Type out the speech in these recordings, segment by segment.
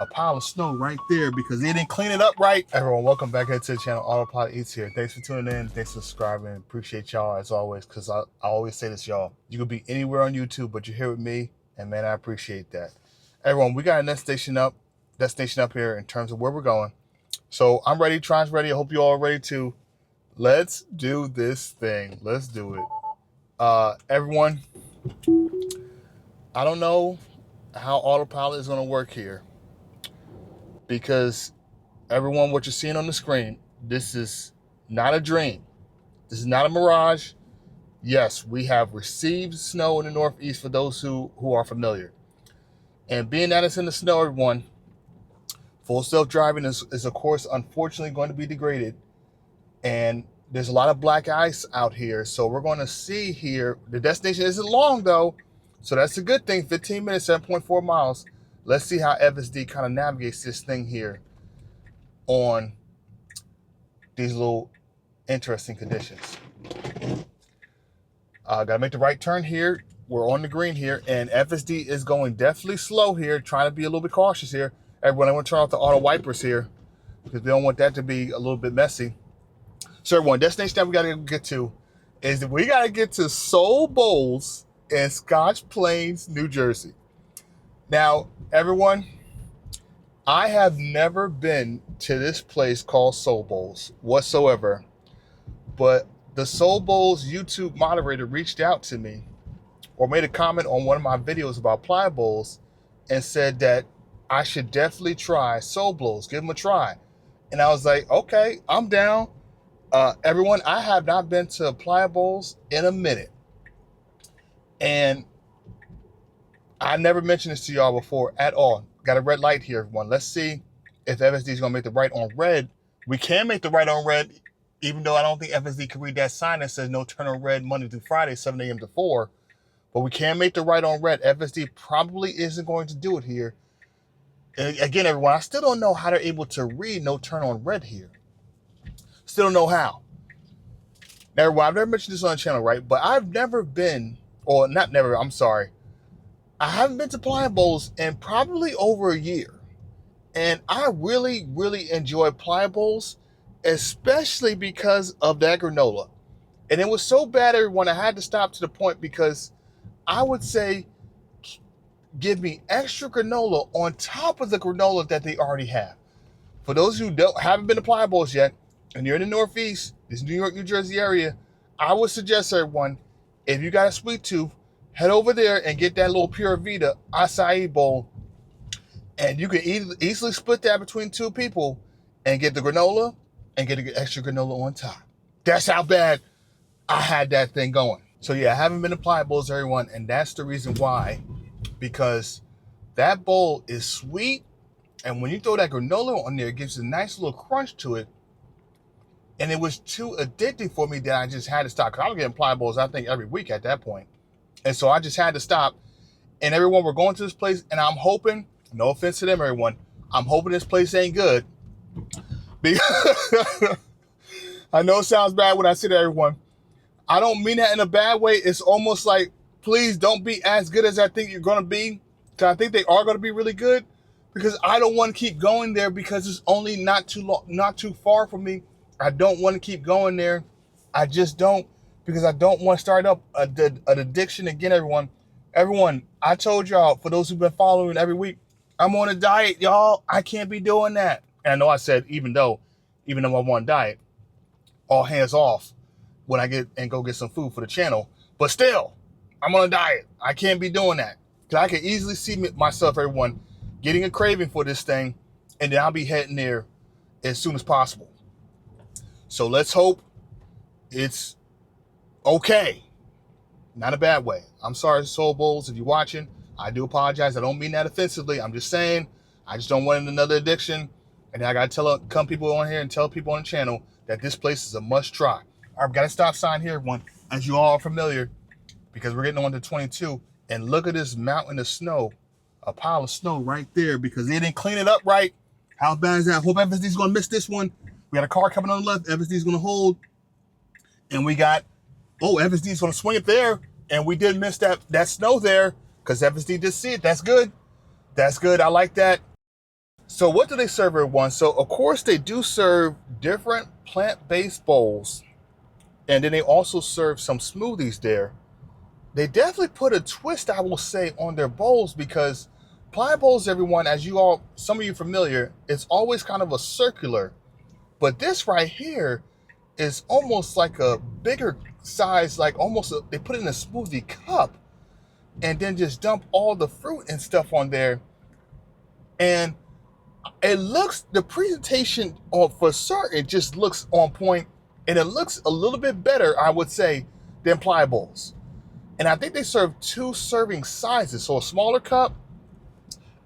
a pile of snow right there because they didn't clean it up right. Everyone, welcome back into the channel. AutopilotEats here. Thanks for tuning in. Thanks for subscribing. Appreciate y'all as always, because I always say this, y'all. You could be anywhere on YouTube, but you're here with me, and man, I appreciate that. Everyone, we got a destination up here in terms of where we're going. So I'm ready. Tron's ready. I hope you all are ready too. Let's do this thing. Let's do it. Everyone, I don't know how autopilot is going to work here, because everyone, what you're seeing on the screen, this is not a dream. This is not a mirage. Yes, we have received snow in the Northeast for those who are familiar. And being that it's in the snow, everyone, full self-driving is of course, unfortunately going to be degraded. And there's a lot of black ice out here. So we're going to see here, the destination isn't long though. So that's a good thing, 15 minutes, 7.4 miles. Let's see how FSD kind of navigates this thing here on these little interesting conditions. Gotta make the right turn here. We're on the green here, and FSD is going definitely slow here, trying to be a little bit cautious here. Everyone, I want to turn off the auto wipers here because we don't want that to be a little bit messy. So everyone, destination that we gotta get to is that we gotta get to Soul Bowls in Scotch Plains, New Jersey. Now, everyone, I have never been to this place called Soul Bowls whatsoever, but the Soul Bowls YouTube moderator reached out to me or made a comment on one of my videos about Playa bowls and said that I should definitely try Soul Bowls, give them a try. And I was like, okay, I'm down. Everyone, I have not been to Playa bowls in a minute. And I never mentioned this to y'all before at all. Got a red light here, everyone. Let's see if FSD is going to make the right on red. We can make the right on red, even though I don't think FSD can read that sign that says no turn on red Monday through Friday, 7 a.m. to 4. But we can make the right on red. FSD probably isn't going to do it here. And again, everyone, I still don't know how they're able to read no turn on red here. Still don't know how. Now, everyone, I've never mentioned this on the channel, right? But I've never been, or not never, I'm sorry. I haven't been to Playa bowls in probably over a year. And I really, really enjoy Playa bowls, especially because of that granola. And it was so bad, everyone, I had to stop to the point because I would say, give me extra granola on top of the granola that they already have. For those who haven't been to Playa bowls yet, and you're in the Northeast, this New York, New Jersey area, I would suggest, everyone, if you got a sweet tooth, head over there and get that little Pura Vida acai bowl. And you can easily split that between two people and get the granola and get an extra granola on top. That's how bad I had that thing going. So yeah, I haven't been to Playa bowls, everyone, and that's the reason why. Because that bowl is sweet, and when you throw that granola on there, it gives a nice little crunch to it. And it was too addictive for me that I just had to stop. Because I was getting Playa bowls, I think, every week at that point. And so I just had to stop. And everyone, we're going to this place, and I'm hoping, no offense to them, everyone, I'm hoping this place ain't good. Because I know it sounds bad when I say that, everyone. I don't mean that in a bad way. It's almost like, please don't be as good as I think you're going to be. Because I think they are going to be really good. Because I don't want to keep going there because it's only not too far from me. I don't want to keep going there. I just don't, because I don't want to start up an addiction again, everyone. Everyone, I told y'all, for those who've been following every week, I'm on a diet, y'all. I can't be doing that. And I know I said, even though I'm on a diet, all hands off when I go get some food for the channel. But still, I'm on a diet. I can't be doing that. Because I can easily see myself, everyone, getting a craving for this thing, and then I'll be heading there as soon as possible. So let's hope it's okay. Not a bad way. I'm sorry, Soul Bowls, if you're watching. I do apologize. I don't mean that offensively. I'm just saying, I just don't want another addiction. And I got to come people on here and tell people on the channel that this place is a must try. All right, we got a stop sign here, everyone, as you all are familiar, because we're getting on to 22. And look at this mountain of snow, a pile of snow right there, because they didn't clean it up right. How bad is that? Hope FSD's going to miss this one. We got a car coming on the left. FSD's going to hold. And we got, FSD's going to swing it there. And we did miss that snow there because FSD did see it. That's good. That's good. I like that. So what do they serve everyone? So of course they do serve different plant-based bowls, and then they also serve some smoothies there. They definitely put a twist, I will say, on their bowls, because Playa bowls, everyone, as you all, some of you familiar, it's always kind of a circular. But this right here is almost like a bigger size, like almost they put it in a smoothie cup and then just dump all the fruit and stuff on there. And it looks, the presentation for certain just looks on point, and it looks a little bit better, I would say, than Playa bowls. And I think they serve 2 serving sizes, so a smaller cup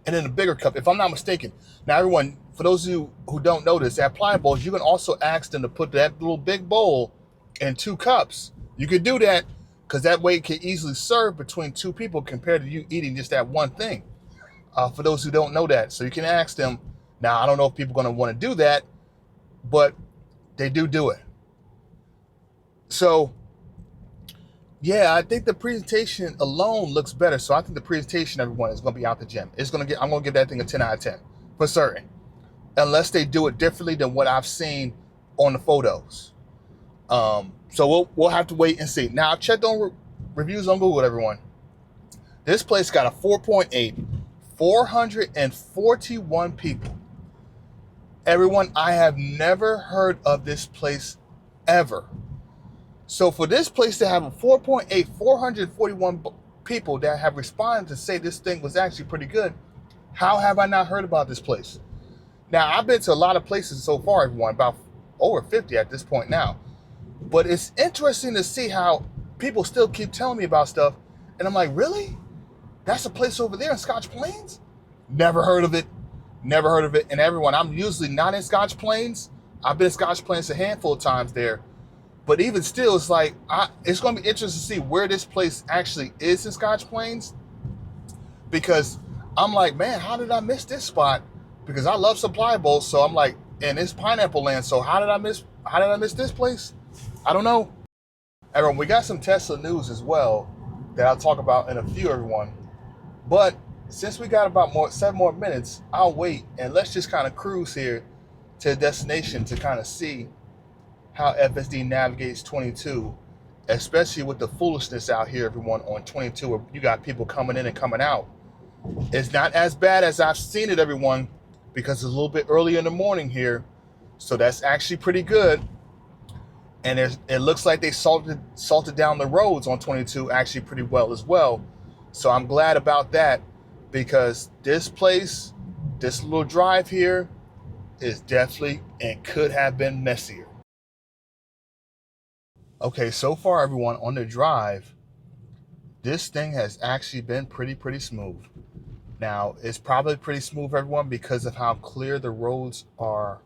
and then a bigger cup, if I'm not mistaken. Now, everyone, for those of you who don't know this, at Playa bowls, you can also ask them to put that little big bowl in 2 cups. You could do that because that way it can easily serve between 2 people compared to you eating just that one thing. For those who don't know that, so you can ask them. Now, I don't know if people are going to want to do that, but they do it. So, yeah, I think the presentation alone looks better. So I think the presentation, everyone, is going to be out the gym. I'm going to give that thing a 10 out of 10 for certain, unless they do it differently than what I've seen on the photos. So we'll have to wait and see. Now, I've checked on reviews on Google, everyone. This place got a 4.8, 441 people. Everyone, I have never heard of this place ever. So for this place to have a 4.8, 441 people that have responded to say this thing was actually pretty good, how have I not heard about this place? Now, I've been to a lot of places so far, everyone, about over 50 at this point now. But it's interesting to see how people still keep telling me about stuff. And I'm like, really? That's a place over there in Scotch Plains? Never heard of it. Never heard of it. And everyone, I'm usually not in Scotch Plains. I've been in Scotch Plains a handful of times there. But even still, it's like, it's going to be interesting to see where this place actually is in Scotch Plains. Because I'm like, man, how did I miss this spot? Because I love supply bowls. So I'm like, and it's pineapple land. So how did I miss this place? I don't know. Everyone, we got some Tesla news as well that I'll talk about in a few, everyone. But since we got about 7 more minutes, I'll wait and let's just kind of cruise here to the destination to kind of see how FSD navigates 22, especially with the foolishness out here, everyone, on 22, where you got people coming in and coming out. It's not as bad as I've seen it, everyone, because it's a little bit early in the morning here. So that's actually pretty good. And it looks like they salted down the roads on 22 actually pretty well as well. So I'm glad about that, because this place, this little drive here, is definitely and could have been messier. Okay, so far, everyone, on the drive, this thing has actually been pretty smooth. Now, it's probably pretty smooth, everyone, because of how clear the roads are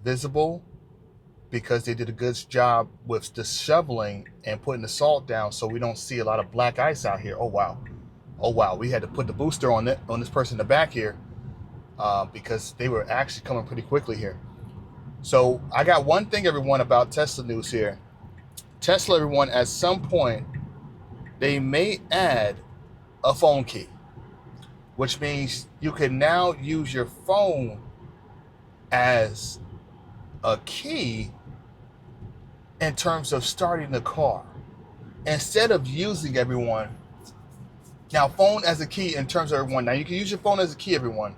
visible, because they did a good job with the shoveling and putting the salt down, so we don't see a lot of black ice out here. Oh wow, we had to put the booster on this person in the back here, because they were actually coming pretty quickly here. So I got one thing, everyone, about Tesla news here. Tesla, everyone, at some point they may add a phone key, which means you can now use your phone as a key in terms of starting the car, instead of using, everyone, now phone as a key in terms of, everyone, now you can use your phone as a key, everyone,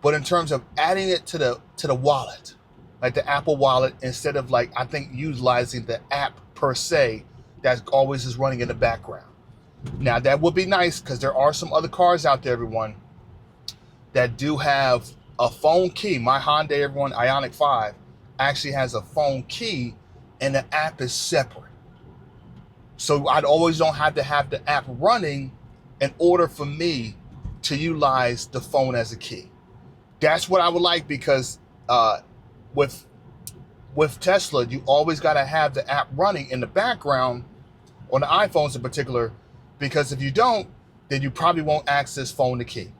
but in terms of adding it to the wallet, like the Apple Wallet, instead of, like, I think, utilizing the app per se that always is running in the background. Now that would be nice, because there are some other cars out there, everyone, that do have a phone key. My Hyundai, everyone, Ioniq 5 actually has a phone key, and the app is separate. So I'd always don't have to have the app running in order for me to utilize the phone as a key. That's what I would like, because with Tesla, you always got to have the app running in the background on the iPhones in particular, because if you don't, then you probably won't access phone to key.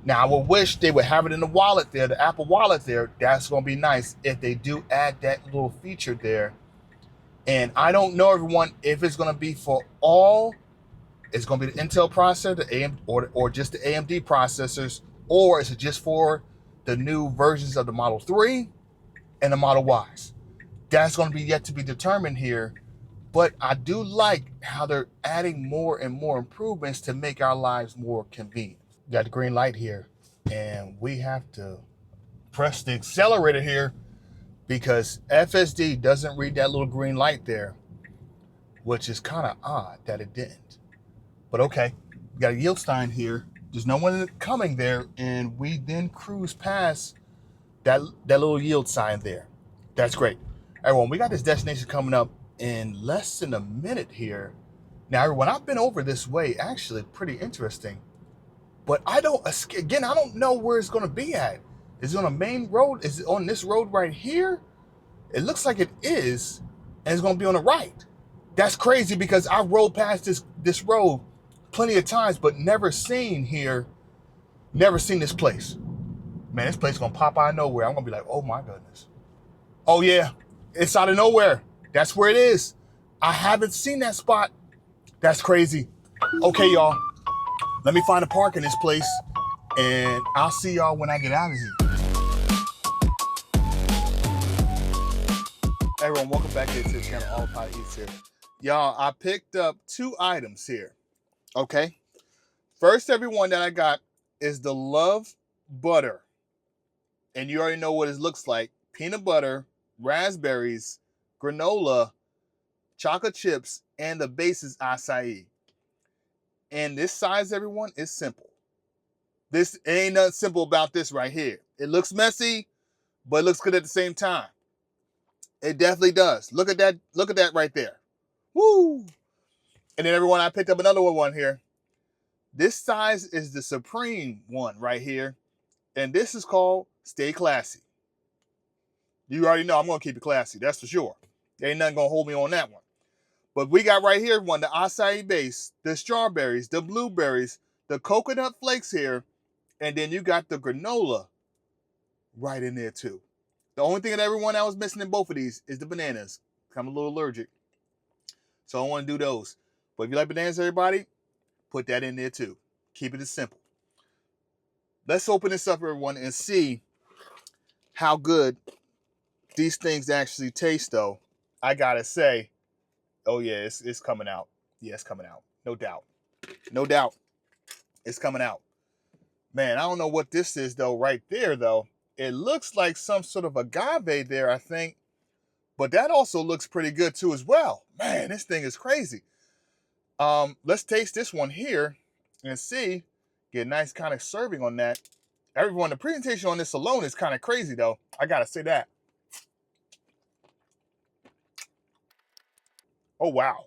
Now, I would wish they would have it in the wallet there, the Apple Wallet there. That's going to be nice if they do add that little feature there. And I don't know, everyone, if it's going to be for all. It's going to be the Intel processor, the AM, or just the AMD processors, or is it just for the new versions of the Model 3 and the Model Ys. That's going to be yet to be determined here. But I do like how they're adding more and more improvements to make our lives more convenient. Got the green light here, and we have to press the accelerator here because FSD doesn't read that little green light there, which is kind of odd that it didn't. But okay, we got a yield sign here. There's no one coming there, and we then cruise past that little yield sign there. That's great. Everyone, we got this destination coming up in less than a minute here. Now, everyone, I've been over this way, actually, pretty interesting. But I don't know where it's going to be at. Is it on a main road? Is it on this road right here? It looks like it is, and it's going to be on the right. That's crazy because I rode past this road plenty of times, but never seen this place. Man, this place is going to pop out of nowhere. I'm going to be like, oh my goodness. Oh yeah, it's out of nowhere. That's where it is. I haven't seen that spot. That's crazy. Okay, y'all. Let me find a park in this place, and I'll see y'all when I get out of here. Hey everyone, welcome back to the channel, AutopilotEats here. Y'all, I picked up 2 items here, okay? First, everyone, that I got is the Love Butter. And you already know what it looks like. Peanut butter, raspberries, granola, chocolate chips, and the base is acai. And this size, everyone, is simple. This ain't nothing simple about this right here. It looks messy, but it looks good at the same time. It definitely does. Look at that. Look at that right there. Woo! And then everyone, I picked up another one here. This size is the Supreme one right here. And this is called Stay Classy. You already know I'm going to keep it classy. That's for sure. There ain't nothing going to hold me on that one. But we got right here one, the acai base, the strawberries, the blueberries, the coconut flakes here, and then you got the granola right in there too. The only thing that everyone that was missing in both of these is the bananas. I'm a little allergic, so I don't want to do those. But if you like bananas, everybody, put that in there too. Keep it as simple. Let's open this up, everyone, and see how good these things actually taste, though. I gotta say, oh yeah, it's coming out. Yeah, it's coming out. No doubt. No doubt. It's coming out. Man, I don't know what this is, though, right there, though. It looks like some sort of agave there, I think. But that also looks pretty good, too, as well. Man, this thing is crazy. Let's taste this one here and see. Get a nice kind of serving on that. Everyone, the presentation on this alone is kind of crazy, though. I gotta say that. Oh, wow.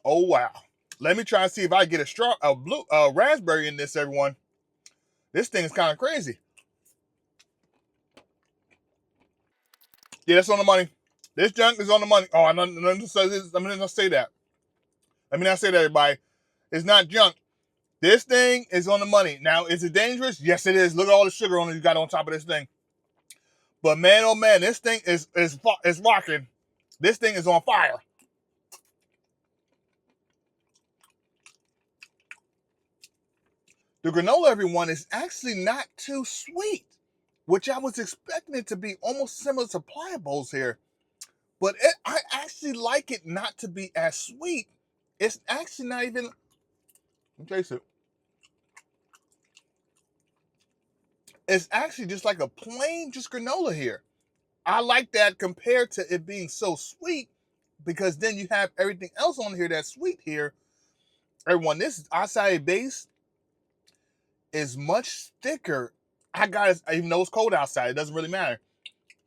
Oh, wow. Let me try and see if I get a raspberry in this, everyone. This thing is kind of crazy. Yeah, that's on the money. This junk is on the money. Oh, let me not say that. Let me not say that, everybody. It's not junk. This thing is on the money. Now, is it dangerous? Yes, it is. Look at all the sugar on it you got on top of this thing. But man, oh man, this thing is rocking. This thing is on fire. The granola, everyone, is actually not too sweet, which I was expecting it to be almost similar to Playa bowls here. But I actually like it not to be as sweet. It's actually not even. Let me taste it. It's actually just like a plain just granola here. I like that compared to it being so sweet, because then you have everything else on here that's sweet here. Everyone, this acai base is much thicker. Even though it's cold outside, it doesn't really matter.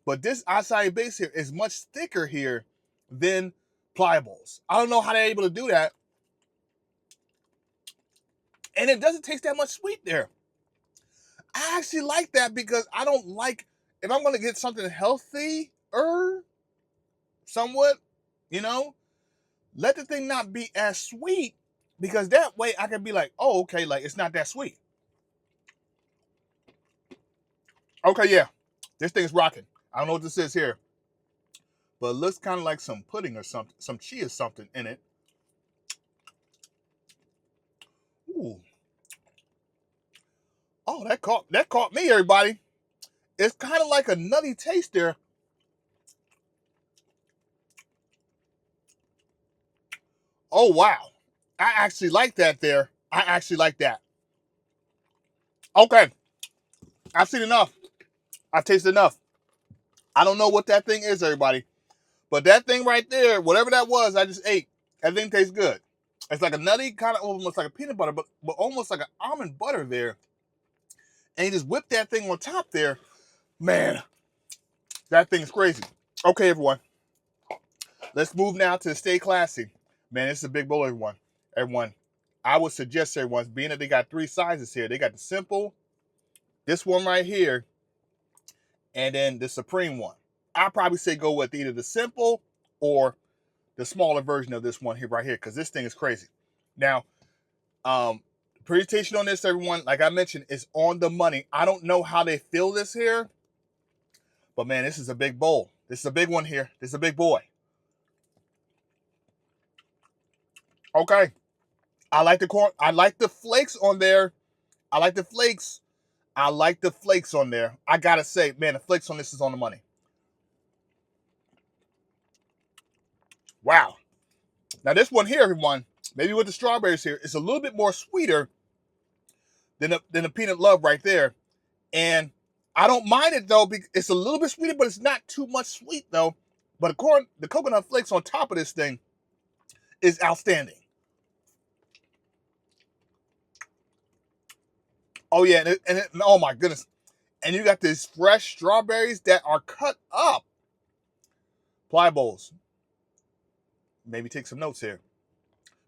But this acai base here is much thicker here than Pliables. I don't know how they're able to do that. And it doesn't taste that much sweet there. I actually like that because I don't like, if I'm going to get something healthier, somewhat, let the thing not be as sweet, because that way I can be like, oh, okay, like it's not that sweet. Okay, yeah, this thing's rocking. I don't know what this is here, but it looks kind of like some pudding or something, some chia something in it. Ooh. Oh, that caught me, everybody. It's kind of like a nutty taste there. Oh, wow. I actually like that there. I actually like that. Okay. I've seen enough. I've tasted enough. I don't know what that thing is, everybody. But that thing right there, whatever that was, I just ate. That thing tastes good. It's like a nutty, kind of almost like a peanut butter, but almost like an almond butter there. And you just whip that thing on top there. Man, that thing's crazy. Okay, everyone. Let's move now to Stay Classy. Man, this is a big bowl, everyone. Everyone, I would suggest everyone, being that they got 3 sizes here. They got the simple, this one right here, and then the supreme one. I'd probably say go with either the simple or the smaller version of this one here right here, because this thing is crazy. Now, presentation on this, everyone, like I mentioned, is on the money. I don't know how they fill this here, but man, this is a big bowl. This is a big one here. This is a big boy. Okay. I like the corn. I like the flakes on there. I like the flakes. I like the flakes on there. I gotta say, man, the flakes on this is on the money. Wow. Now this one here, everyone, maybe with the strawberries here, it's a little bit more sweeter than the peanut love right there. And I don't mind it though, because it's a little bit sweeter, but it's not too much sweet though. But the coconut flakes on top of this thing is outstanding. Oh yeah, and oh my goodness. And you got these fresh strawberries that are cut up. Playa bowls. Maybe take some notes here.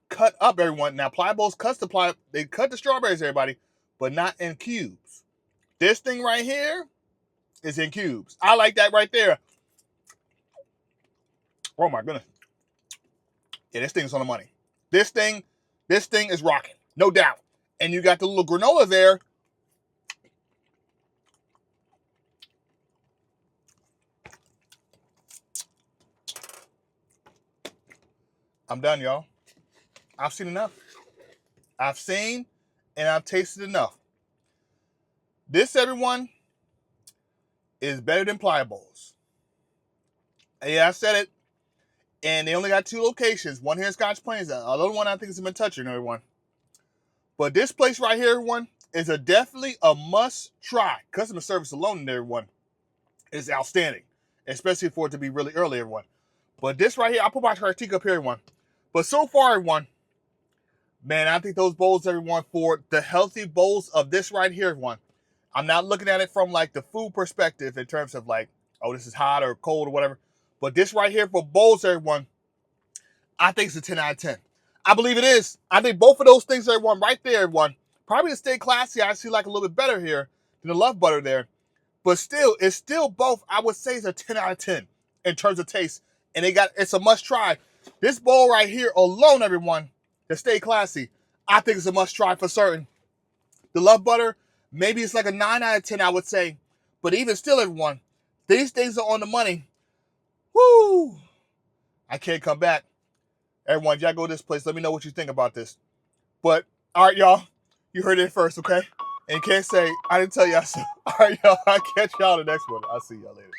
Cut up, everyone. Now, Playa bowls they cut the strawberries, everybody, but not in cubes. This thing right here is in cubes. I like that right there. Oh my goodness. Yeah, this thing's on the money. This thing is rocking, no doubt. And you got the little granola there. I'm done, y'all. I've seen enough. I've seen and I've tasted enough. This, everyone, is better than Playa bowls. Yeah, I said it. And they only got 2 locations. One here in Scotch Plains. The other one I think is in Metuchen, everyone. But this place right here, everyone, is definitely a must try. Customer service alone in there, everyone, is outstanding. Especially for it to be really early, everyone. But this right here, I'll put my critique up here, everyone. But so far, everyone, man, I think those bowls, everyone, for the healthy bowls of this right here, everyone. I'm not looking at it from like the food perspective in terms of like, oh, this is hot or cold or whatever. But this right here for bowls, everyone, I think it's a 10 out of 10. I believe it is. I think both of those things, everyone, right there, everyone. Probably to Stay Classy, I actually like a little bit better here than the Love Butter there. But still, it's still both, I would say, it's a 10 out of 10 in terms of taste. And it's a must try. This bowl right here alone, everyone, to Stay Classy, I think it's a must try for certain. The Love Butter, maybe it's like a 9 out of 10, I would say. But even still, everyone, these things are on the money. Woo! I can't come back. Everyone, y'all go to this place. Let me know what you think about this. But, all right, y'all. You heard it first, okay? And you can't say, I didn't tell y'all so. All right, y'all. I'll catch y'all in the next one. I'll see y'all later.